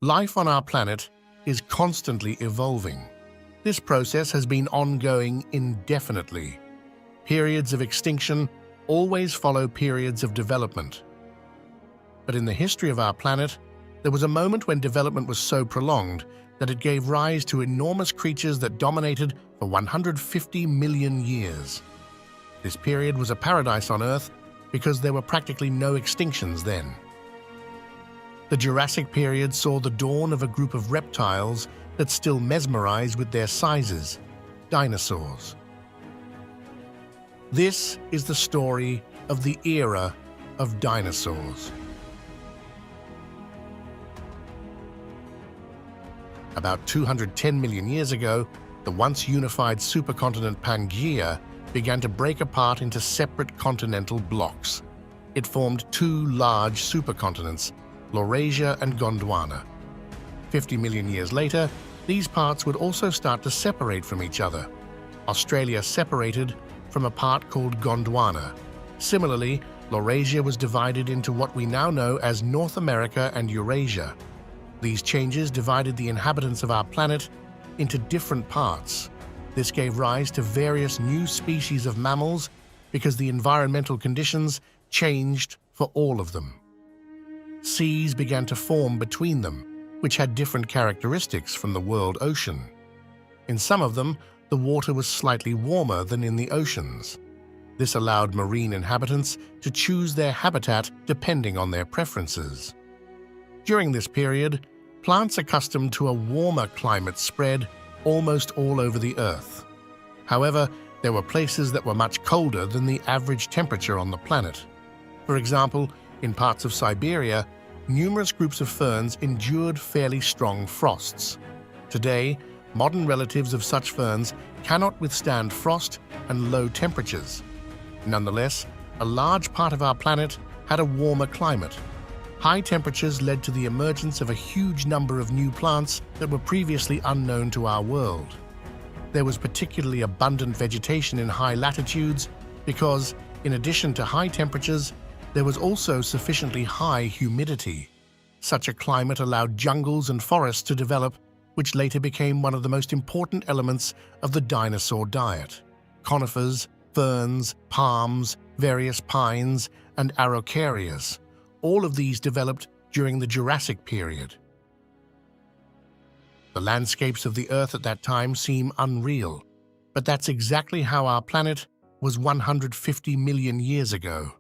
Life on our planet is constantly evolving. This process has been ongoing indefinitely. Periods of extinction always follow periods of development. But in the history of our planet, there was a moment when development was so prolonged that it gave rise to enormous creatures that dominated for 150 million years. This period was a paradise on Earth because there were practically no extinctions then. The Jurassic period saw the dawn of a group of reptiles that still mesmerize with their sizes, dinosaurs. This is the story of the era of dinosaurs. About 210 million years ago, the once unified supercontinent Pangaea began to break apart into separate continental blocks. It formed two large supercontinents, Laurasia and Gondwana. 50 million years later, these parts would also start to separate from each other. Australia separated from a part called Gondwana. Similarly, Laurasia was divided into what we now know as North America and Eurasia. These changes divided the inhabitants of our planet into different parts. This gave rise to various new species of mammals because the environmental conditions changed for all of them. Seas began to form between them, which had different characteristics from the world ocean. In some of them, the water was slightly warmer than in the oceans. This allowed marine inhabitants to choose their habitat depending on their preferences. During this period, plants accustomed to a warmer climate spread almost all over the Earth. However, there were places that were much colder than the average temperature on the planet. For example, in parts of Siberia, numerous groups of ferns endured fairly strong frosts. Today, modern relatives of such ferns cannot withstand frost and low temperatures. Nonetheless, a large part of our planet had a warmer climate. High temperatures led to the emergence of a huge number of new plants that were previously unknown to our world. There was particularly abundant vegetation in high latitudes because, in addition to high temperatures, there was also sufficiently high humidity. Such a climate allowed jungles and forests to develop, which later became one of the most important elements of the dinosaur diet. Conifers, ferns, palms, various pines, and araucarias. All of these developed during the Jurassic period. The landscapes of the Earth at that time seem unreal, but that's exactly how our planet was 150 million years ago.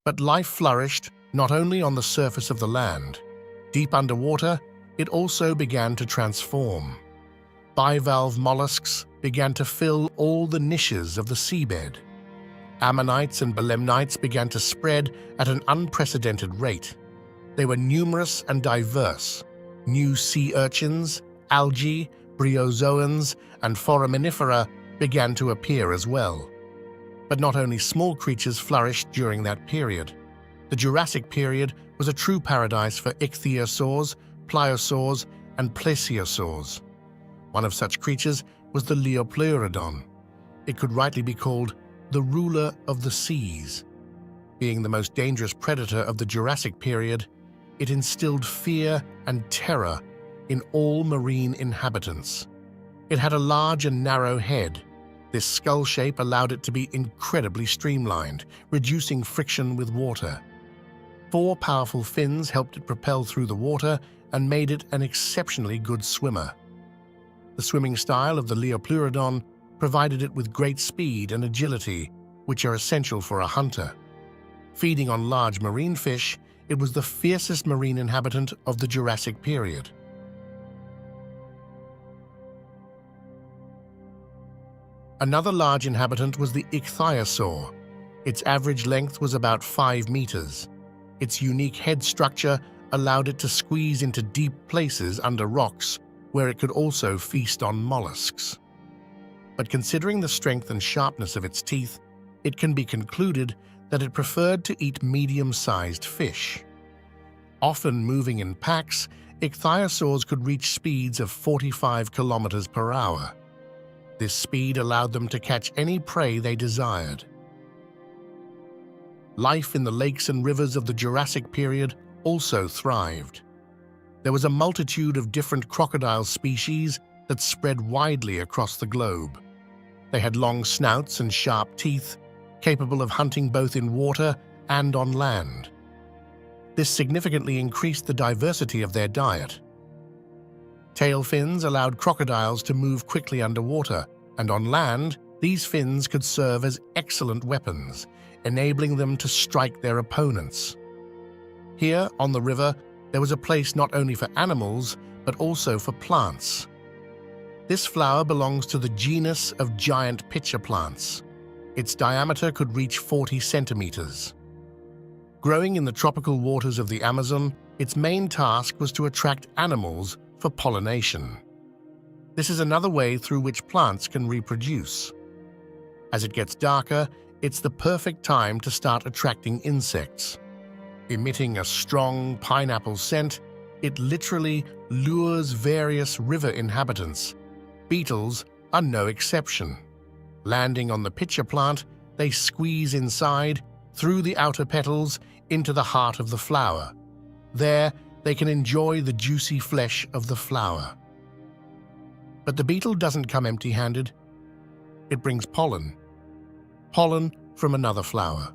But life flourished not only on the surface of the land. Deep underwater, it also began to transform. Bivalve mollusks began to fill all the niches of the seabed. Ammonites and belemnites began to spread at an unprecedented rate. They were numerous and diverse. New sea urchins, algae, bryozoans, and foraminifera began to appear as well. But not only small creatures flourished during that period. The Jurassic period was a true paradise for ichthyosaurs, pliosaurs, and plesiosaurs. One of such creatures was the Liopleurodon. It could rightly be called the ruler of the seas. Being the most dangerous predator of the Jurassic period, it instilled fear and terror in all marine inhabitants. It had a large and narrow head. This skull shape allowed it to be incredibly streamlined, reducing friction with water. 4 powerful fins helped it propel through the water and made it an exceptionally good swimmer. The swimming style of the Liopleurodon provided it with great speed and agility, which are essential for a hunter. Feeding on large marine fish, it was the fiercest marine inhabitant of the Jurassic period. Another large inhabitant was the ichthyosaur. Its average length was about 5 meters. Its unique head structure allowed it to squeeze into deep places under rocks, where it could also feast on mollusks. But considering the strength and sharpness of its teeth, it can be concluded that it preferred to eat medium-sized fish. Often moving in packs, ichthyosaurs could reach speeds of 45 kilometers per hour. This speed allowed them to catch any prey they desired. life in the lakes and rivers of the Jurassic period also thrived. There was a multitude of different crocodile species that spread widely across the globe. They had long snouts and sharp teeth, capable of hunting both in water and on land. This significantly increased the diversity of their diet. Tail fins allowed crocodiles to move quickly underwater, and on land, these fins could serve as excellent weapons, enabling them to strike their opponents. Here, on the river, there was a place not only for animals, but also for plants. This flower belongs to the genus of giant pitcher plants. Its diameter could reach 40 centimeters. Growing in the tropical waters of the Amazon, its main task was to attract animals for pollination. This is another way through which plants can reproduce. As it gets darker, it's the perfect time to start attracting insects. Emitting a strong pineapple scent, it literally lures various river inhabitants. Beetles are no exception. Landing on the pitcher plant, they squeeze inside, through the outer petals, into the heart of the flower. There, they can enjoy the juicy flesh of the flower. But the beetle doesn't come empty-handed. It brings pollen. Pollen from another flower.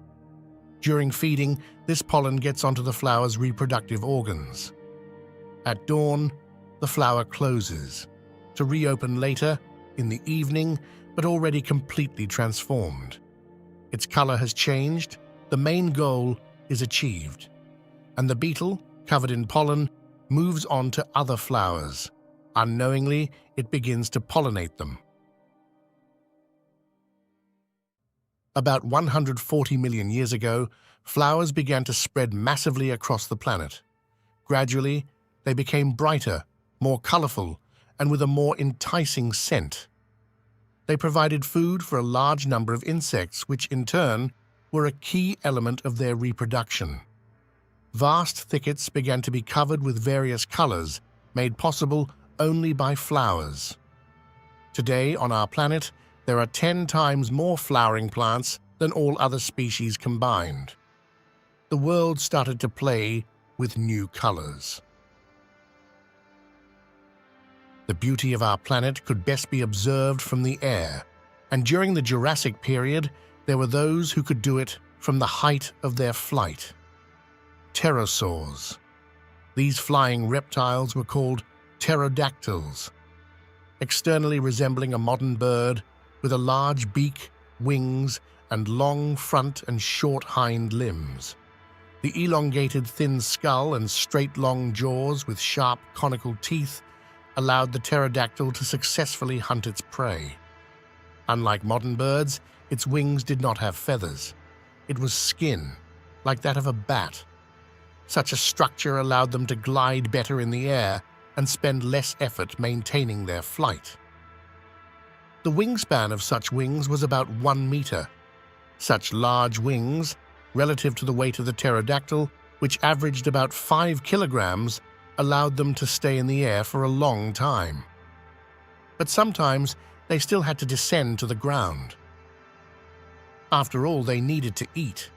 During feeding, this pollen gets onto the flower's reproductive organs. At dawn, the flower closes, to reopen later, in the evening, but already completely transformed. Its color has changed, the main goal is achieved, and the beetle, covered in pollen, moves on to other flowers. Unknowingly, it begins to pollinate them. About 140 million years ago, flowers began to spread massively across the planet. Gradually, they became brighter, more colorful, and with a more enticing scent. They provided food for a large number of insects, which in turn were a key element of their reproduction. Vast thickets began to be covered with various colors, made possible only by flowers. Today, on our planet, there are 10 times more flowering plants than all other species combined. The world started to play with new colors. The beauty of our planet could best be observed from the air, and during the Jurassic period, there were those who could do it from the height of their flight. Pterosaurs. These flying reptiles were called pterodactyls. Externally resembling a modern bird, with a large beak, wings, and long front and short hind limbs. The elongated thin skull and straight long jaws with sharp conical teeth allowed the pterodactyl to successfully hunt its prey. Unlike modern birds, its wings did not have feathers. It was skin, like that of a bat. Such a structure allowed them to glide better in the air and spend less effort maintaining their flight. The wingspan of such wings was about 1 meter. Such large wings, relative to the weight of the pterodactyl, which averaged about 5 kilograms, allowed them to stay in the air for a long time. But sometimes they still had to descend to the ground. After all, they needed to eat.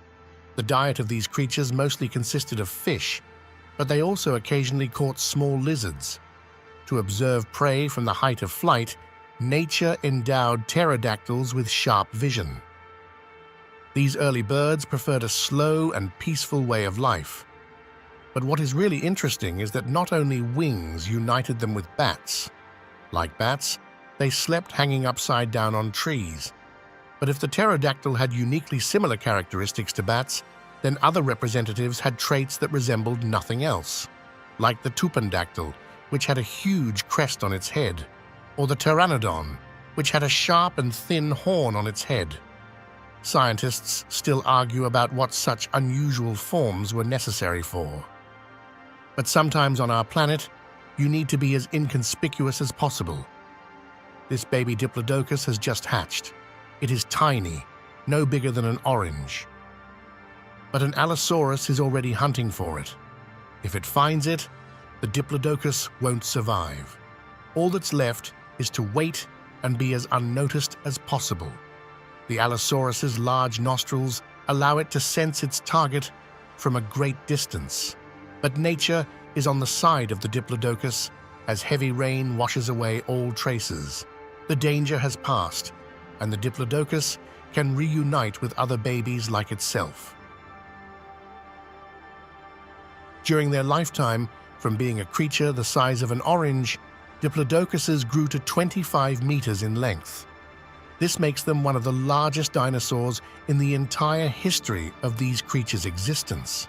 The diet of these creatures mostly consisted of fish, but they also occasionally caught small lizards. To observe prey from the height of flight, nature endowed pterodactyls with sharp vision. These early birds preferred a slow and peaceful way of life. But what is really interesting is that not only wings united them with bats. Like bats, they slept hanging upside down on trees. But if the pterodactyl had uniquely similar characteristics to bats, then other representatives had traits that resembled nothing else, like the tupandactyl, which had a huge crest on its head, or the pteranodon, which had a sharp and thin horn on its head. Scientists still argue about what such unusual forms were necessary for. But sometimes on our planet, you need to be as inconspicuous as possible. This baby Diplodocus has just hatched. It is tiny, no bigger than an orange. But an Allosaurus is already hunting for it. If it finds it, the Diplodocus won't survive. All that's left is to wait and be as unnoticed as possible. The Allosaurus's large nostrils allow it to sense its target from a great distance. But nature is on the side of the Diplodocus as heavy rain washes away all traces. The danger has passed, and the Diplodocus can reunite with other babies like itself. During their lifetime, from being a creature the size of an orange, Diplodocuses grew to 25 meters in length. This makes them one of the largest dinosaurs in the entire history of these creatures' existence.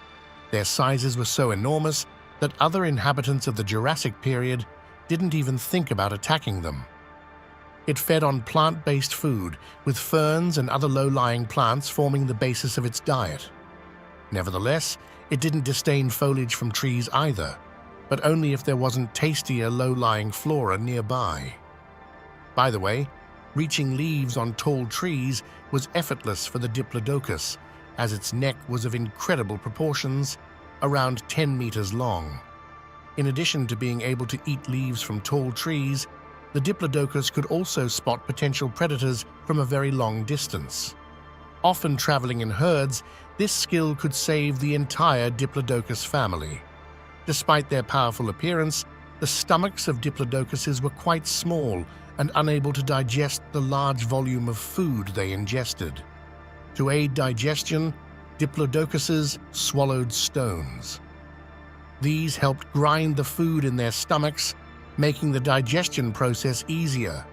Their sizes were so enormous that other inhabitants of the Jurassic period didn't even think about attacking them. It fed on plant-based food, with ferns and other low-lying plants forming the basis of its diet. Nevertheless, it didn't disdain foliage from trees either, but only if there wasn't tastier low-lying flora nearby. By the way, reaching leaves on tall trees was effortless for the Diplodocus, as its neck was of incredible proportions, around 10 meters long. In addition to being able to eat leaves from tall trees, the Diplodocus could also spot potential predators from a very long distance. Often traveling in herds, this skill could save the entire Diplodocus family. Despite their powerful appearance, the stomachs of Diplodocuses were quite small and unable to digest the large volume of food they ingested. To aid digestion, Diplodocuses swallowed stones. These helped grind the food in their stomachs, making the digestion process easier.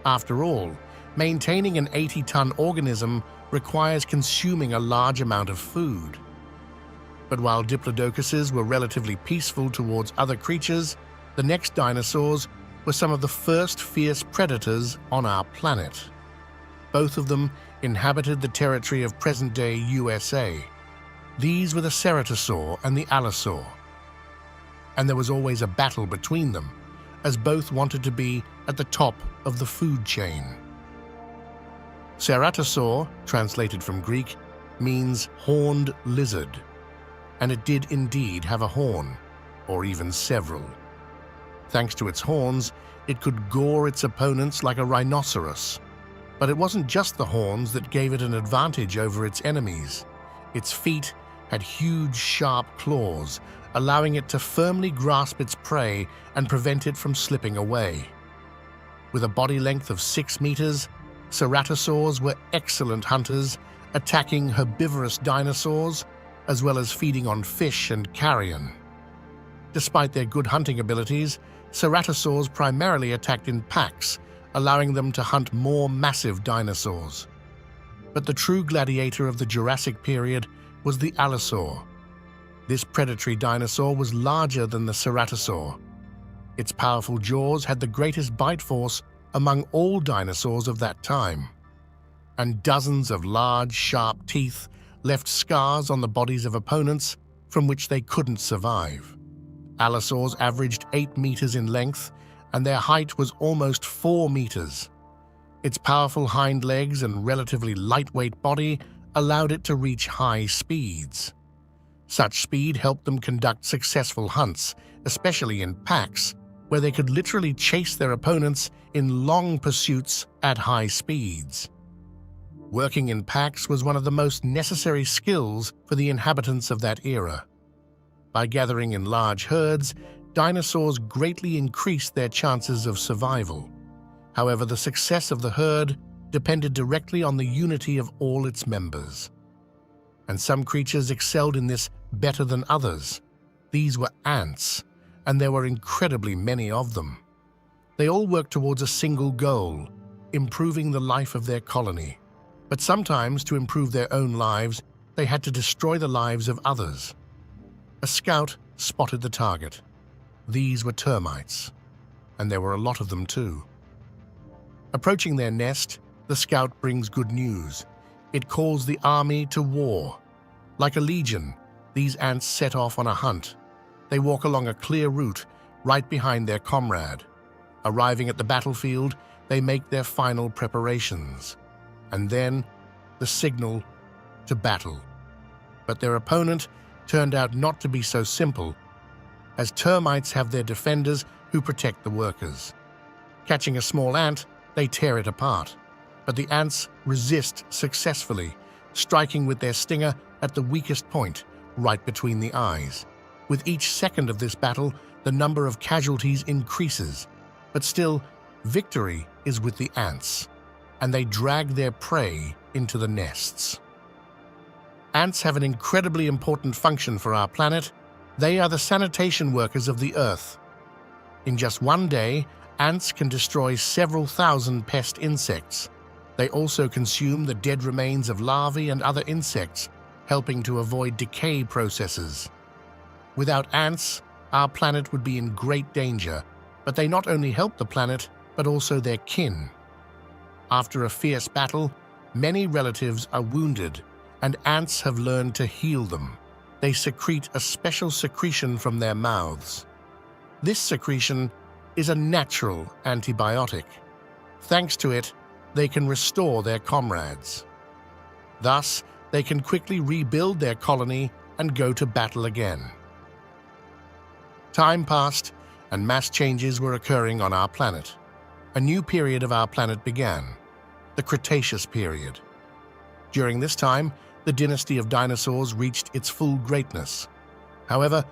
After all, maintaining an 80-ton organism requires consuming a large amount of food. But while Diplodocuses were relatively peaceful towards other creatures, the next dinosaurs were some of the first fierce predators on our planet. Both of them inhabited the territory of present-day USA. These were the Ceratosaur and the Allosaur. And there was always a battle between them, as both wanted to be at the top of the food chain. Ceratosaur, translated from Greek, means horned lizard, and it did indeed have a horn, or even several. Thanks to its horns, it could gore its opponents like a rhinoceros. But it wasn't just the horns that gave it an advantage over its enemies. Its feet had huge, sharp claws, allowing it to firmly grasp its prey and prevent it from slipping away. With a body length of 6 meters, ceratosaurs were excellent hunters, attacking herbivorous dinosaurs, as well as feeding on fish and carrion. Despite their good hunting abilities, ceratosaurs primarily attacked in packs, allowing them to hunt more massive dinosaurs. But the true gladiator of the Jurassic period was the Allosaur. This predatory dinosaur was larger than the ceratosaur. Its powerful jaws had the greatest bite force among all dinosaurs of that time, and dozens of large, sharp teeth left scars on the bodies of opponents from which they couldn't survive. Allosaurs averaged 8 meters in length, and their height was almost 4 meters. Its powerful hind legs and relatively lightweight body allowed it to reach high speeds. Such speed helped them conduct successful hunts, especially in packs, where they could literally chase their opponents in long pursuits at high speeds. Working in packs was one of the most necessary skills for the inhabitants of that era. By gathering in large herds, dinosaurs greatly increased their chances of survival. However, the success of the herd depended directly on the unity of all its members. And some creatures excelled in this better than others. These were ants, and there were incredibly many of them. They all worked towards a single goal, improving the life of their colony. But sometimes, to improve their own lives, they had to destroy the lives of others. A scout spotted the target. These were termites, and there were a lot of them too. Approaching their nest, the scout brings good news. It calls the army to war. Like a legion, these ants set off on a hunt. They walk along a clear route, right behind their comrade. Arriving at the battlefield, they make their final preparations. And then, the signal to battle. But their opponent turned out not to be so simple, as termites have their defenders who protect the workers. Catching a small ant, they tear it apart. But the ants resist successfully, striking with their stinger at the weakest point, right between the eyes. With each second of this battle, the number of casualties increases, but still, victory is with the ants, and they drag their prey into the nests. Ants have an incredibly important function for our planet. They are the sanitation workers of the Earth. In just one day, ants can destroy several thousand pest insects. They also consume the dead remains of larvae and other insects, helping to avoid decay processes. Without ants, our planet would be in great danger, but they not only help the planet, but also their kin. After a fierce battle, many relatives are wounded, and ants have learned to heal them. They secrete a special secretion from their mouths. This secretion is a natural antibiotic. Thanks to it, they can restore their comrades. Thus, they can quickly rebuild their colony and go to battle again. Time passed, and mass changes were occurring on our planet. A new period of our planet began, the Cretaceous period. During this time, the dynasty of dinosaurs reached its full greatness. However,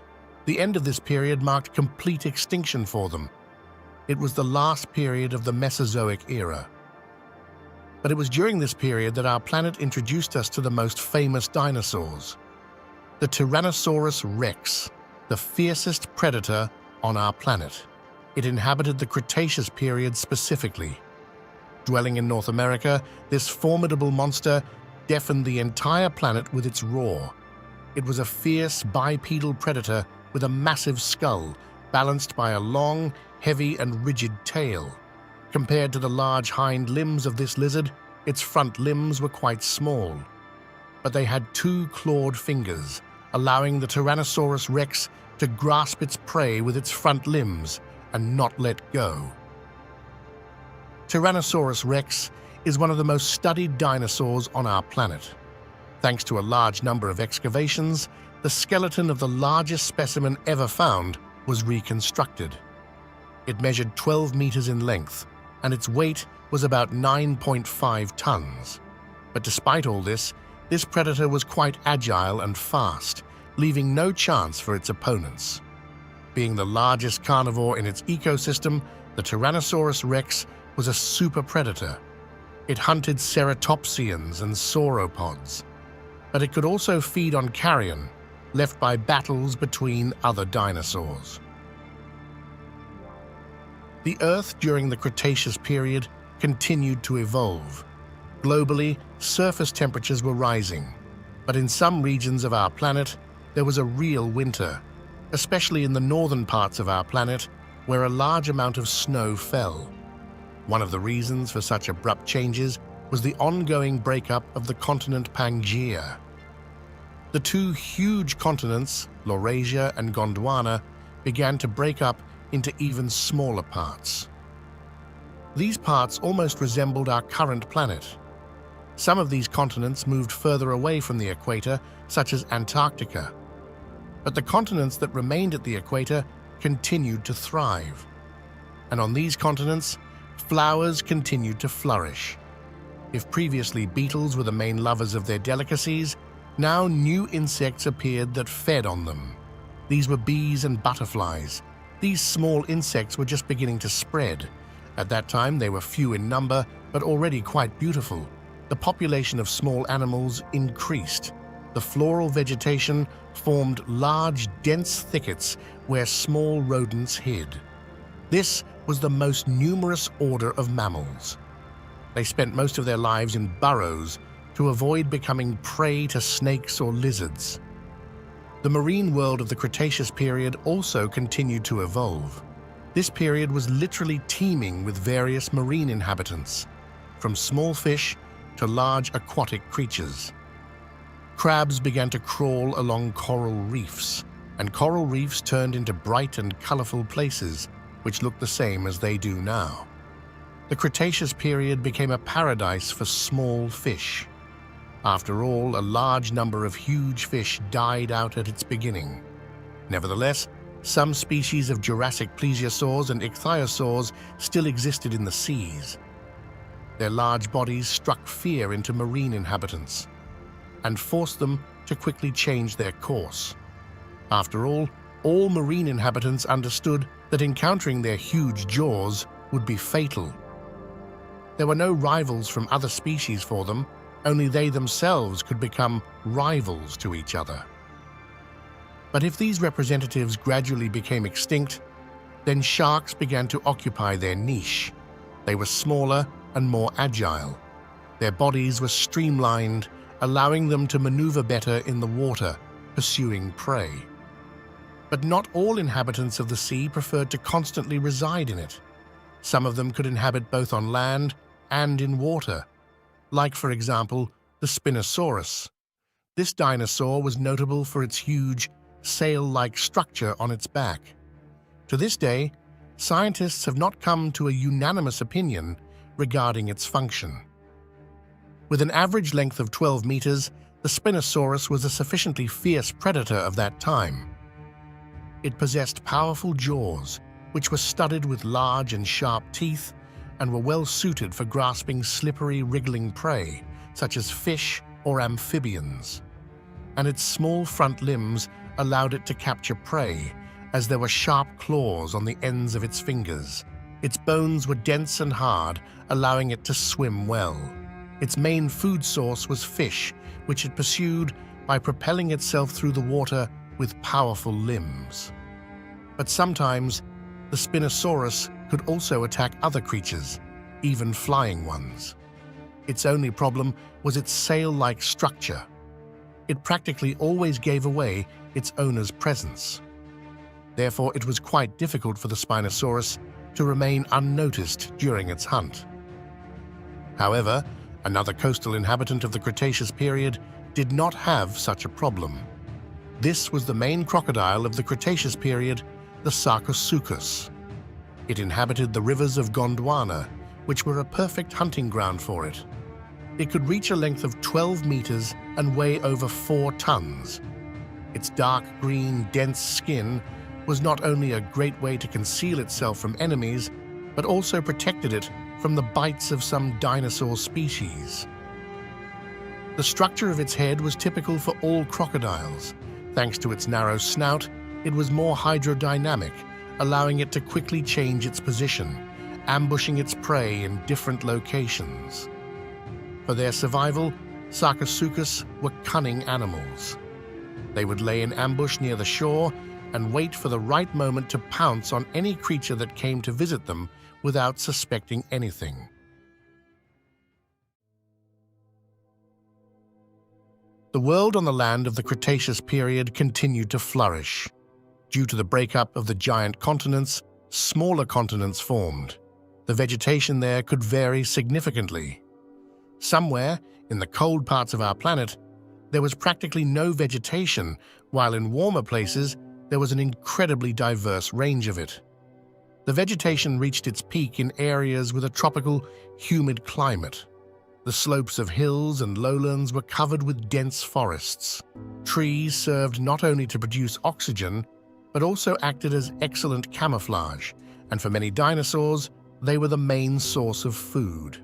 the end of this period marked complete extinction for them. It was the last period of the Mesozoic era. But it was during this period that our planet introduced us to the most famous dinosaurs, the Tyrannosaurus rex, the fiercest predator on our planet. It inhabited the Cretaceous period specifically. Dwelling in North America, this formidable monster deafened the entire planet with its roar. It was a fierce bipedal predator with a massive skull, balanced by a long, heavy and rigid tail. Compared to the large hind limbs of this lizard, its front limbs were quite small. But they had 2 clawed fingers, allowing the Tyrannosaurus rex to grasp its prey with its front limbs and not let go. Tyrannosaurus rex is one of the most studied dinosaurs on our planet. Thanks to a large number of excavations, the skeleton of the largest specimen ever found was reconstructed. It measured 12 meters in length, and its weight was about 9.5 tons. But despite all this predator was quite agile and fast, leaving no chance for its opponents. Being the largest carnivore in its ecosystem, the Tyrannosaurus rex was a super predator. It hunted ceratopsians and sauropods, but it could also feed on carrion left by battles between other dinosaurs. The Earth during the Cretaceous period continued to evolve. Globally, surface temperatures were rising, but in some regions of our planet, there was a real winter, especially in the northern parts of our planet, where a large amount of snow fell. One of the reasons for such abrupt changes was the ongoing breakup of the continent Pangaea. The 2 huge continents, Laurasia and Gondwana, began to break up into even smaller parts. These parts almost resembled our current planet. Some of these continents moved further away from the equator, such as Antarctica. But the continents that remained at the equator continued to thrive. And on these continents, flowers continued to flourish. If previously beetles were the main lovers of their delicacies, now new insects appeared that fed on them. These were bees and butterflies. These small insects were just beginning to spread. At that time, they were few in number, but already quite beautiful. The population of small animals increased. The floral vegetation formed large, dense thickets where small rodents hid. This was the most numerous order of mammals. They spent most of their lives in burrows to avoid becoming prey to snakes or lizards. The marine world of the Cretaceous period also continued to evolve. This period was literally teeming with various marine inhabitants, from small fish to large aquatic creatures. Crabs began to crawl along coral reefs, and coral reefs turned into bright and colorful places which looked the same as they do now. The Cretaceous period became a paradise for small fish. After all, a large number of huge fish died out at its beginning. Nevertheless, some species of Jurassic plesiosaurs and ichthyosaurs still existed in the seas. Their large bodies struck fear into marine inhabitants. and forced them to quickly change their course. After all marine inhabitants understood that encountering their huge jaws would be fatal. There were no rivals from other species for them, only they themselves could become rivals to each other. But if these representatives gradually became extinct, then sharks began to occupy their niche. They were smaller and more agile. Their bodies were streamlined, allowing them to maneuver better in the water, pursuing prey. But not all inhabitants of the sea preferred to constantly reside in it. Some of them could inhabit both on land and in water, like, for example, the Spinosaurus. This dinosaur was notable for its huge, sail-like structure on its back. To this day, scientists have not come to a unanimous opinion regarding its function. With an average length of 12 meters, the Spinosaurus was a sufficiently fierce predator of that time. It possessed powerful jaws, which were studded with large and sharp teeth and were well suited for grasping slippery, wriggling prey, such as fish or amphibians. And its small front limbs allowed it to capture prey, as there were sharp claws on the ends of its fingers. Its bones were dense and hard, allowing it to swim well. Its main food source was fish, which it pursued by propelling itself through the water with powerful limbs. But sometimes, the Spinosaurus could also attack other creatures, even flying ones. Its only problem was its sail-like structure. It practically always gave away its owner's presence. Therefore, it was quite difficult for the Spinosaurus to remain unnoticed during its hunt. However, another coastal inhabitant of the Cretaceous period did not have such a problem. This was the main crocodile of the Cretaceous period, the Sarcosuchus. It inhabited the rivers of Gondwana, which were a perfect hunting ground for it. It could reach a length of 12 meters and weigh over 4 tons. Its dark green, dense skin was not only a great way to conceal itself from enemies, but also protected it from the bites of some dinosaur species. The structure of its head was typical for all crocodiles. Thanks to its narrow snout, it was more hydrodynamic, allowing it to quickly change its position, ambushing its prey in different locations. For their survival, Sarcosuchus were cunning animals. They would lay in ambush near the shore and wait for the right moment to pounce on any creature that came to visit them without suspecting anything. The world on the land of the Cretaceous period continued to flourish. Due to the breakup of the giant continents, smaller continents formed. The vegetation there could vary significantly. Somewhere, in the cold parts of our planet, there was practically no vegetation, while in warmer places, there was an incredibly diverse range of it. The vegetation reached its peak in areas with a tropical, humid climate. The slopes of hills and lowlands were covered with dense forests. Trees served not only to produce oxygen, but also acted as excellent camouflage, and for many dinosaurs, they were the main source of food.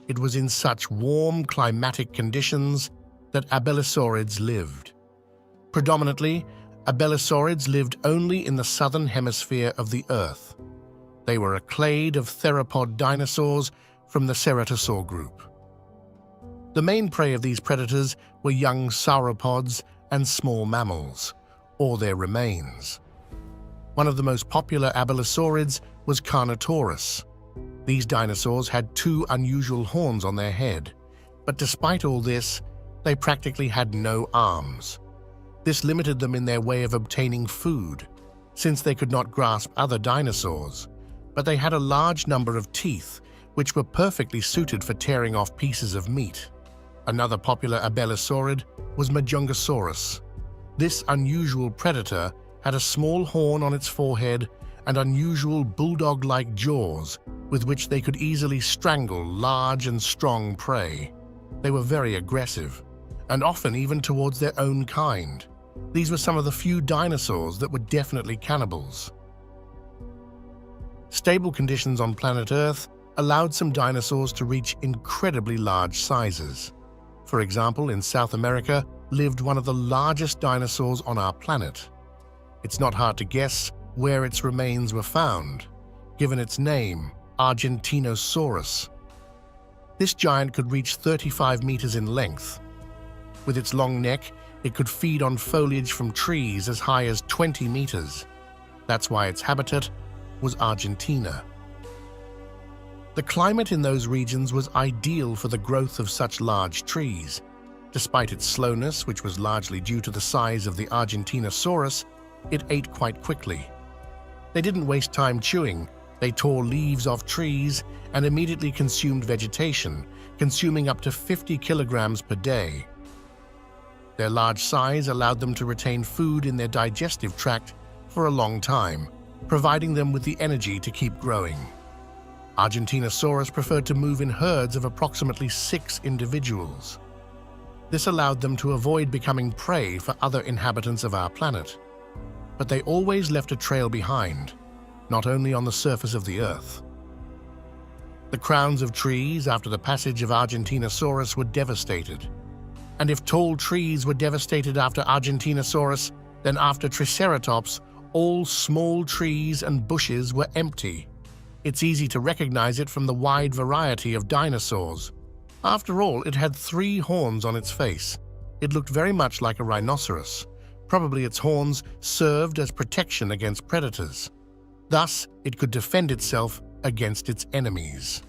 It was in such warm climatic conditions that abelisaurids lived. Predominantly, abelisaurids lived only in the southern hemisphere of the Earth. They were a clade of theropod dinosaurs from the ceratosaur group. The main prey of these predators were young sauropods and small mammals, or their remains. One of the most popular abelisaurids was Carnotaurus. These dinosaurs had 2 unusual horns on their head, but despite all this, they practically had no arms. This limited them in their way of obtaining food, since they could not grasp other dinosaurs, but they had a large number of teeth, which were perfectly suited for tearing off pieces of meat. Another popular abelisaurid was Majungasaurus. This unusual predator had a small horn on its forehead and unusual bulldog-like jaws with which they could easily strangle large and strong prey. They were very aggressive, and often even towards their own kind. These were some of the few dinosaurs that were definitely cannibals. Stable conditions on planet Earth allowed some dinosaurs to reach incredibly large sizes. For example, in South America lived one of the largest dinosaurs on our planet. It's not hard to guess where its remains were found, given its name, Argentinosaurus. This giant could reach 35 meters in length. With its long neck, it could feed on foliage from trees as high as 20 meters. That's why its habitat was Argentina. The climate in those regions was ideal for the growth of such large trees. Despite its slowness, which was largely due to the size of the Argentinosaurus, it ate quite quickly. They didn't waste time chewing. They tore leaves off trees and immediately consumed vegetation, consuming up to 50 kilograms per day. Their large size allowed them to retain food in their digestive tract for a long time, providing them with the energy to keep growing. Argentinosaurus preferred to move in herds of approximately 6 individuals. This allowed them to avoid becoming prey for other inhabitants of our planet. But they always left a trail behind, not only on the surface of the Earth. The crowns of trees after the passage of Argentinosaurus were devastated. And if tall trees were devastated after Argentinosaurus, then after Triceratops, all small trees and bushes were empty. It's easy to recognize it from the wide variety of dinosaurs. After all, it had 3 horns on its face. It looked very much like a rhinoceros. Probably its horns served as protection against predators. Thus, it could defend itself against its enemies.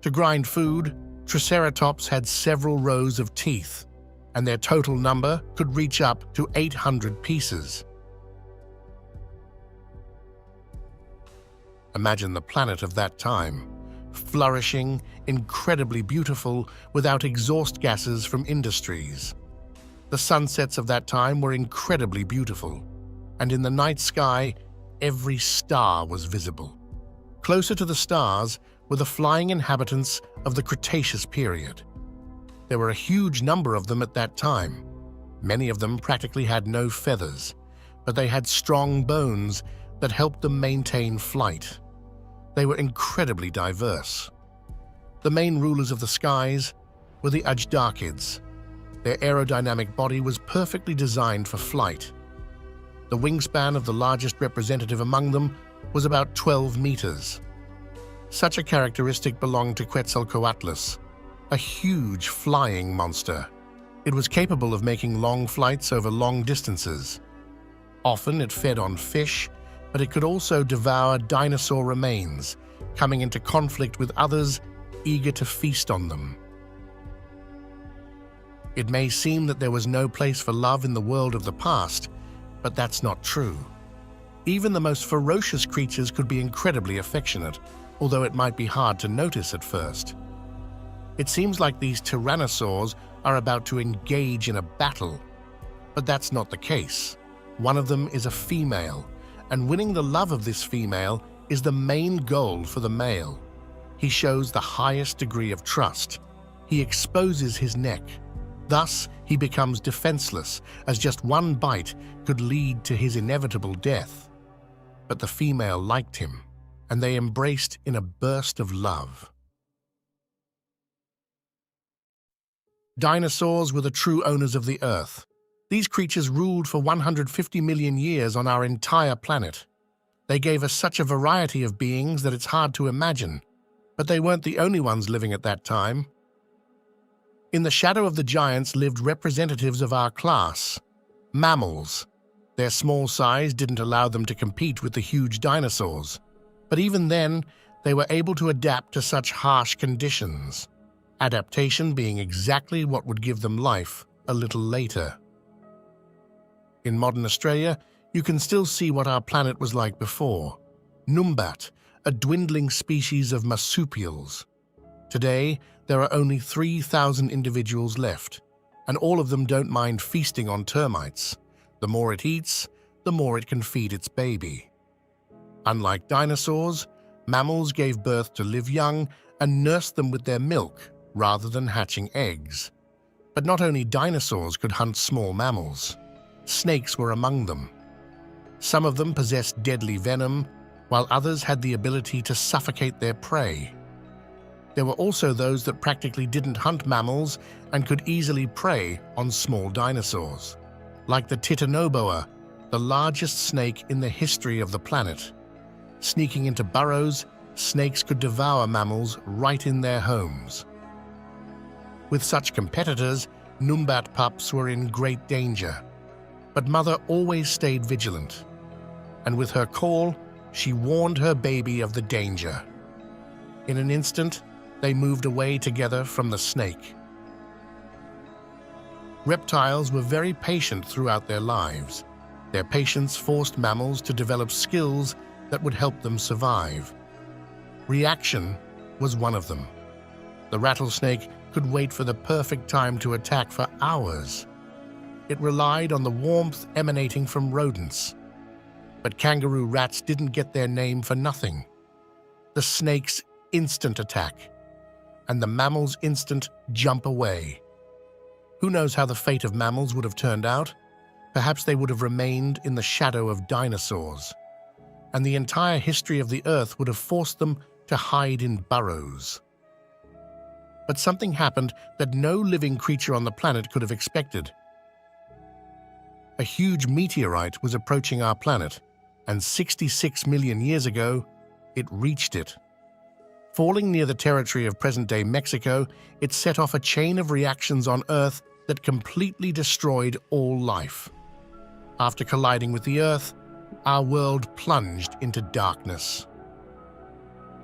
To grind food, Triceratops had several rows of teeth, and their total number could reach up to 800 pieces. Imagine the planet of that time, flourishing, incredibly beautiful, without exhaust gases from industries. The sunsets of that time were incredibly beautiful, and in the night sky, every star was visible. Closer to the stars were the flying inhabitants of the Cretaceous period. There were a huge number of them at that time. Many of them practically had no feathers, but they had strong bones that helped them maintain flight. They were incredibly diverse. The main rulers of the skies were the Ajdakids. Their aerodynamic body was perfectly designed for flight. The wingspan of the largest representative among them was about 12 meters. Such a characteristic belonged to Quetzalcoatlus, a huge flying monster. It was capable of making long flights over long distances. Often it fed on fish, but it could also devour dinosaur remains, coming into conflict with others eager to feast on them. It may seem that there was no place for love in the world of the past, but that's not true. Even the most ferocious creatures could be incredibly affectionate, although it might be hard to notice at first. It seems like these tyrannosaurs are about to engage in a battle, but that's not the case. One of them is a female, and winning the love of this female is the main goal for the male. He shows the highest degree of trust. He exposes his neck. Thus, he becomes defenseless, as just one bite could lead to his inevitable death. But the female liked him, and they embraced in a burst of love. Dinosaurs were the true owners of the Earth. These creatures ruled for 150 million years on our entire planet. They gave us such a variety of beings that it's hard to imagine, but they weren't the only ones living at that time. In the shadow of the giants lived representatives of our class, mammals. Their small size didn't allow them to compete with the huge dinosaurs, but even then, they were able to adapt to such harsh conditions, adaptation being exactly what would give them life a little later. In modern Australia, you can still see what our planet was like before. Numbat, a dwindling species of marsupials. Today, there are only 3,000 individuals left, and all of them don't mind feasting on termites. The more it eats, the more it can feed its baby. Unlike dinosaurs, mammals gave birth to live young and nursed them with their milk rather than hatching eggs. But not only dinosaurs could hunt small mammals. Snakes were among them. Some of them possessed deadly venom, while others had the ability to suffocate their prey. There were also those that practically didn't hunt mammals and could easily prey on small dinosaurs, like the titanoboa, the largest snake in the history of the planet. Sneaking into burrows, snakes could devour mammals right in their homes. With such competitors, Numbat pups were in great danger, but Mother always stayed vigilant, and with her call, she warned her baby of the danger. In an instant, they moved away together from the snake. Reptiles were very patient throughout their lives. Their patience forced mammals to develop skills that would help them survive. Reaction was one of them. The rattlesnake could wait for the perfect time to attack for hours. It relied on the warmth emanating from rodents. But kangaroo rats didn't get their name for nothing. The snake's instant attack and the mammal's instant jump away. Who knows how the fate of mammals would have turned out? Perhaps they would have remained in the shadow of dinosaurs, and the entire history of the Earth would have forced them to hide in burrows. But something happened that no living creature on the planet could have expected. A huge meteorite was approaching our planet, and 66 million years ago, it reached it. Falling near the territory of present-day Mexico, it set off a chain of reactions on Earth that completely destroyed all life. After colliding with the Earth, our world plunged into darkness.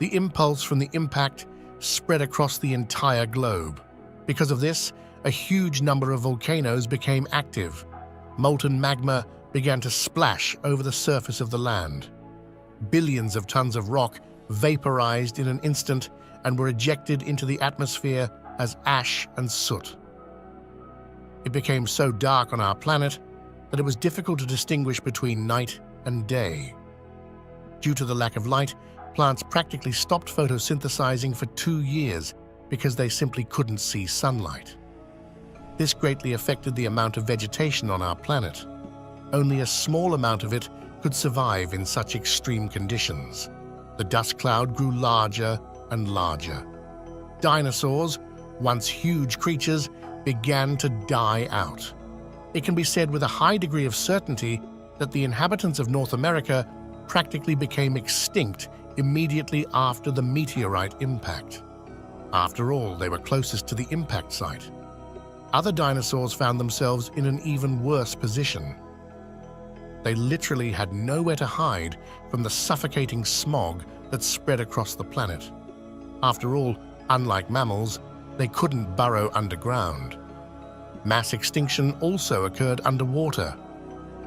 The impulse from the impact spread across the entire globe. Because of this, a huge number of volcanoes became active. Molten magma began to splash over the surface of the land. Billions of tons of rock vaporized in an instant and were ejected into the atmosphere as ash and soot. It became so dark on our planet that it was difficult to distinguish between night and day. Due to the lack of light, plants practically stopped photosynthesizing for 2 years because they simply couldn't see sunlight. This greatly affected the amount of vegetation on our planet. Only a small amount of it could survive in such extreme conditions. The dust cloud grew larger and larger. Dinosaurs, once huge creatures, began to die out. It can be said with a high degree of certainty that the inhabitants of North America practically became extinct immediately after the meteorite impact. After all, they were closest to the impact site. Other dinosaurs found themselves in an even worse position. They literally had nowhere to hide from the suffocating smog that spread across the planet. After all, unlike mammals, they couldn't burrow underground. Mass extinction also occurred underwater.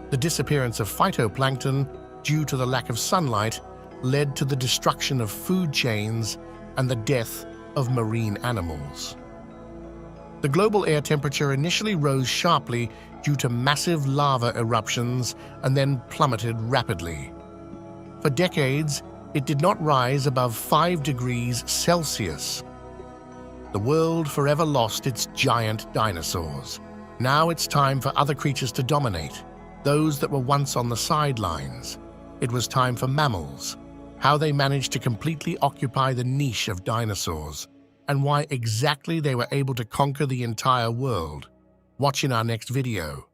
The disappearance of phytoplankton due to the lack of sunlight led to the destruction of food chains and the death of marine animals. The global air temperature initially rose sharply due to massive lava eruptions and then plummeted rapidly. For decades, it did not rise above 5 degrees Celsius. The world forever lost its giant dinosaurs. Now it's time for other creatures to dominate, those that were once on the sidelines. It was time for mammals, how they managed to completely occupy the niche of dinosaurs, and why exactly they were able to conquer the entire world. Watch in our next video.